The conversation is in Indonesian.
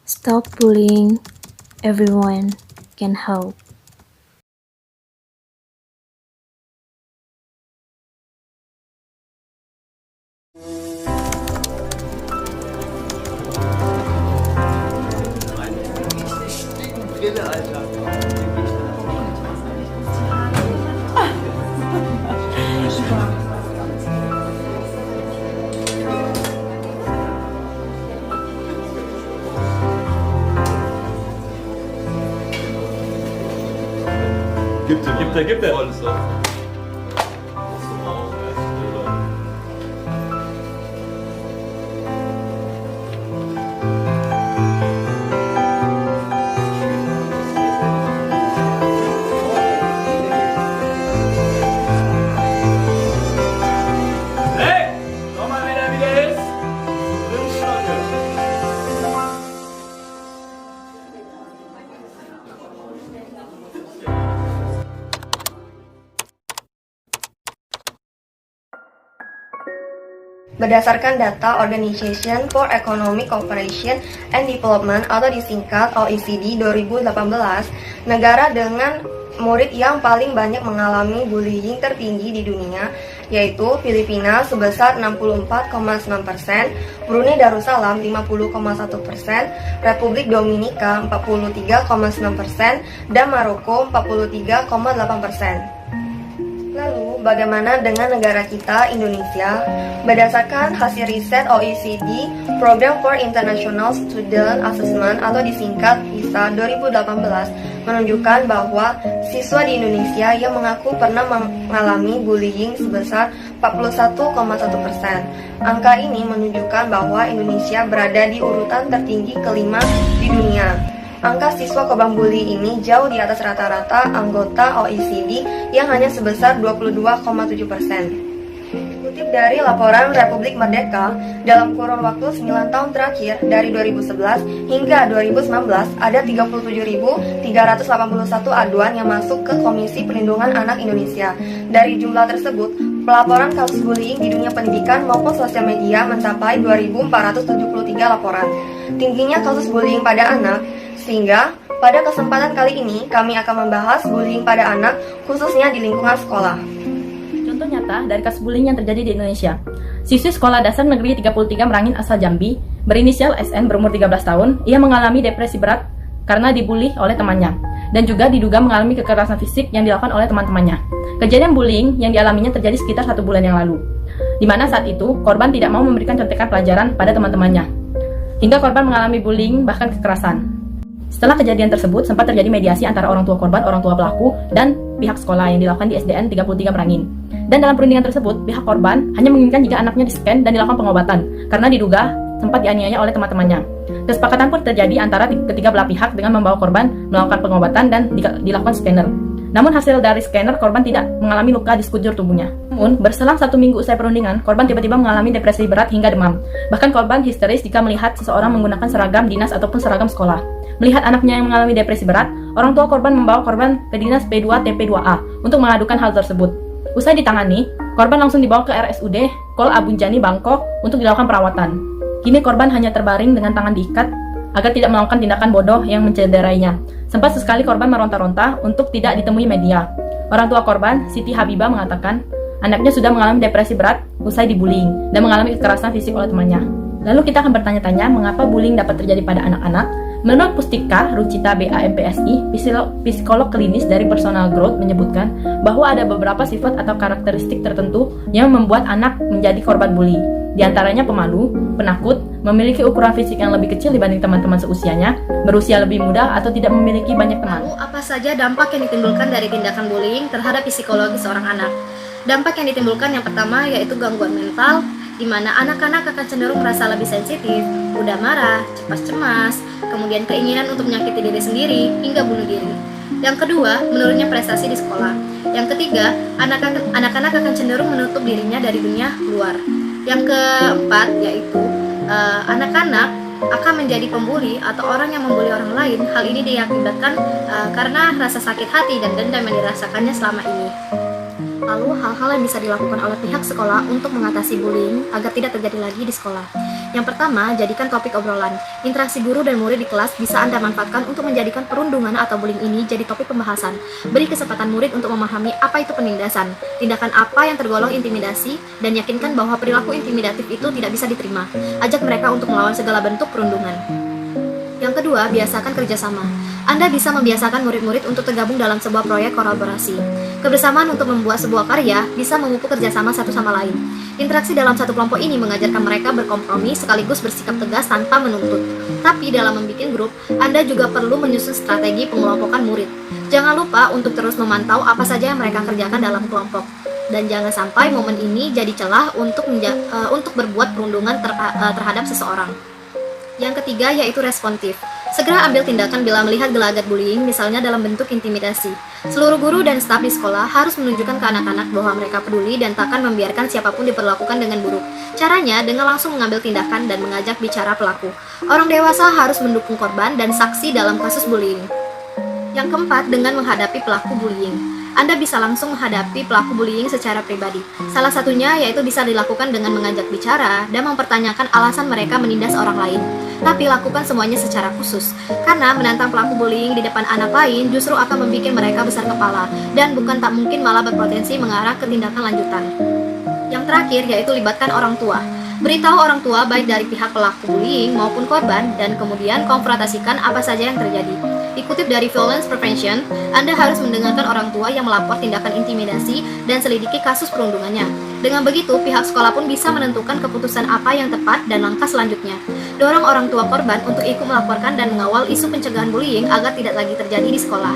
Stop bullying. Everyone can help. Brille, Alter. Gibt er. Volles auf. Hey! Schau mal, wer da wieder ist. Rimschnocke. Berdasarkan data Organization for Economic Cooperation and Development atau disingkat OECD 2018, negara dengan murid yang paling banyak mengalami bullying tertinggi di dunia yaitu Filipina sebesar 64,9%, Brunei Darussalam 50,1%, Republik Dominika 43,9%, dan Maroko 43,8%. Lalu, bagaimana dengan negara kita, Indonesia? Berdasarkan hasil riset OECD, Program for International Student Assessment atau disingkat PISA 2018 menunjukkan bahwa siswa di Indonesia yang mengaku pernah mengalami bullying sebesar 41,1%. Angka ini menunjukkan bahwa Indonesia berada di urutan tertinggi kelima di dunia. Angka siswa korban bully ini jauh di atas rata-rata anggota OECD yang hanya sebesar 22,7%. Dikutip dari laporan Republik Merdeka, dalam kurun waktu 9 tahun terakhir dari 2011 hingga 2019 ada 37.381 aduan yang masuk ke Komisi Perlindungan Anak Indonesia. Dari jumlah tersebut, pelaporan kasus bullying di dunia pendidikan maupun sosial media mencapai 2.473 laporan. Tingginya kasus bullying pada anak, sehingga pada kesempatan kali ini kami akan membahas bullying pada anak khususnya di lingkungan sekolah. Contoh nyata dari kasus bullying yang terjadi di Indonesia. Siswi Sekolah Dasar Negeri 33 Merangin asal Jambi, berinisial SN berumur 13 tahun, ia mengalami depresi berat karena dibully oleh temannya dan juga diduga mengalami kekerasan fisik yang dilakukan oleh teman-temannya. Kejadian bullying yang dialaminya terjadi sekitar 1 bulan yang lalu, di mana saat itu korban tidak mau memberikan contekan pelajaran pada teman-temannya, hingga korban mengalami bullying bahkan kekerasan. Setelah kejadian tersebut, sempat terjadi mediasi antara orang tua korban, orang tua pelaku, dan pihak sekolah yang dilakukan di SDN 33 Merangin. Dan dalam perundingan tersebut, pihak korban hanya menginginkan jika anaknya di-scan dan dilakukan pengobatan, karena diduga sempat dianiaya oleh teman-temannya. Kesepakatan pun terjadi antara ketiga belah pihak dengan membawa korban melakukan pengobatan dan dilakukan scanner. Namun hasil dari scanner, korban tidak mengalami luka di sekujur tubuhnya. Namun, berselang 1 minggu usai perundingan, korban tiba-tiba mengalami depresi berat hingga demam. Bahkan korban histeris jika melihat seseorang menggunakan seragam dinas ataupun seragam sekolah. Melihat anaknya yang mengalami depresi berat, orang tua korban membawa korban ke dinas P2 TP2A untuk mengadukan hal tersebut. Usai ditangani, korban langsung dibawa ke RSUD Kol Abunjani Bangkok untuk dilakukan perawatan. Kini korban hanya terbaring dengan tangan diikat agar tidak melakukan tindakan bodoh yang mencederainya. Sempat sesekali korban meronta-ronta untuk tidak ditemui media. Orang tua korban, Siti Habibah, mengatakan anaknya sudah mengalami depresi berat usai dibullying dan mengalami kekerasan fisik oleh temannya. Lalu kita akan bertanya-tanya mengapa bullying dapat terjadi pada anak-anak. Menurut Pustika Rucita BAMPSI, psikolog klinis dari Personal Growth menyebutkan bahwa ada beberapa sifat atau karakteristik tertentu yang membuat anak menjadi korban bully. Di antaranya pemalu, penakut, memiliki ukuran fisik yang lebih kecil dibanding teman-teman seusianya, berusia lebih muda, atau tidak memiliki banyak teman. Lalu apa saja dampak yang ditimbulkan dari tindakan bullying terhadap psikologi seorang anak? Dampak yang ditimbulkan yang pertama yaitu gangguan mental, di mana anak-anak akan cenderung merasa lebih sensitif, mudah marah, cepat cemas, kemudian keinginan untuk menyakiti diri sendiri, hingga bunuh diri. Yang kedua, menurunnya prestasi di sekolah. Yang ketiga, anak-anak akan cenderung menutup dirinya dari dunia luar. Yang keempat, yaitu anak-anak akan menjadi pembuli atau orang yang membuli orang lain. Hal ini diakibatkan karena rasa sakit hati dan dendam yang dirasakannya selama ini. Lalu hal-hal yang bisa dilakukan oleh pihak sekolah untuk mengatasi bullying agar tidak terjadi lagi di sekolah. Yang pertama, jadikan topik obrolan. Interaksi guru dan murid di kelas bisa Anda manfaatkan untuk menjadikan perundungan atau bullying ini jadi topik pembahasan. Beri kesempatan murid untuk memahami apa itu penindasan, tindakan apa yang tergolong intimidasi, dan yakinkan bahwa perilaku intimidatif itu tidak bisa diterima. Ajak mereka untuk melawan segala bentuk perundungan. Yang kedua, biasakan kerjasama. Anda bisa membiasakan murid-murid untuk tergabung dalam sebuah proyek kolaborasi. Kebersamaan untuk membuat sebuah karya bisa memupuk kerjasama satu sama lain. Interaksi dalam satu kelompok ini mengajarkan mereka berkompromi sekaligus bersikap tegas tanpa menuntut. Tapi dalam membuat grup, Anda juga perlu menyusun strategi pengelompokan murid. Jangan lupa untuk terus memantau apa saja yang mereka kerjakan dalam kelompok. Dan jangan sampai momen ini jadi celah untuk berbuat perundungan terhadap seseorang. Yang ketiga yaitu responsif. Segera ambil tindakan bila melihat gelagat bullying, misalnya dalam bentuk intimidasi. Seluruh guru dan staf di sekolah harus menunjukkan ke anak-anak bahwa mereka peduli dan takkan membiarkan siapapun diperlakukan dengan buruk. Caranya dengan langsung mengambil tindakan dan mengajak bicara pelaku. Orang dewasa harus mendukung korban dan saksi dalam kasus bullying. Yang keempat, dengan menghadapi pelaku bullying. Anda bisa langsung menghadapi pelaku bullying secara pribadi. Salah satunya yaitu bisa dilakukan dengan mengajak bicara dan mempertanyakan alasan mereka menindas orang lain. Tapi lakukan semuanya secara khusus, karena menantang pelaku bullying di depan anak lain justru akan membuat mereka besar kepala, dan bukan tak mungkin malah berpotensi mengarah ke tindakan lanjutan. Yang terakhir yaitu libatkan orang tua. Beritahu orang tua baik dari pihak pelaku bullying maupun korban, dan kemudian konfrontasikan apa saja yang terjadi. Dikutip dari Violence Prevention, Anda harus mendengarkan orang tua yang melapor tindakan intimidasi dan selidiki kasus perundungannya. Dengan begitu, pihak sekolah pun bisa menentukan keputusan apa yang tepat dan langkah selanjutnya. Dorong orang tua korban untuk ikut melaporkan dan mengawal isu pencegahan bullying agar tidak lagi terjadi di sekolah.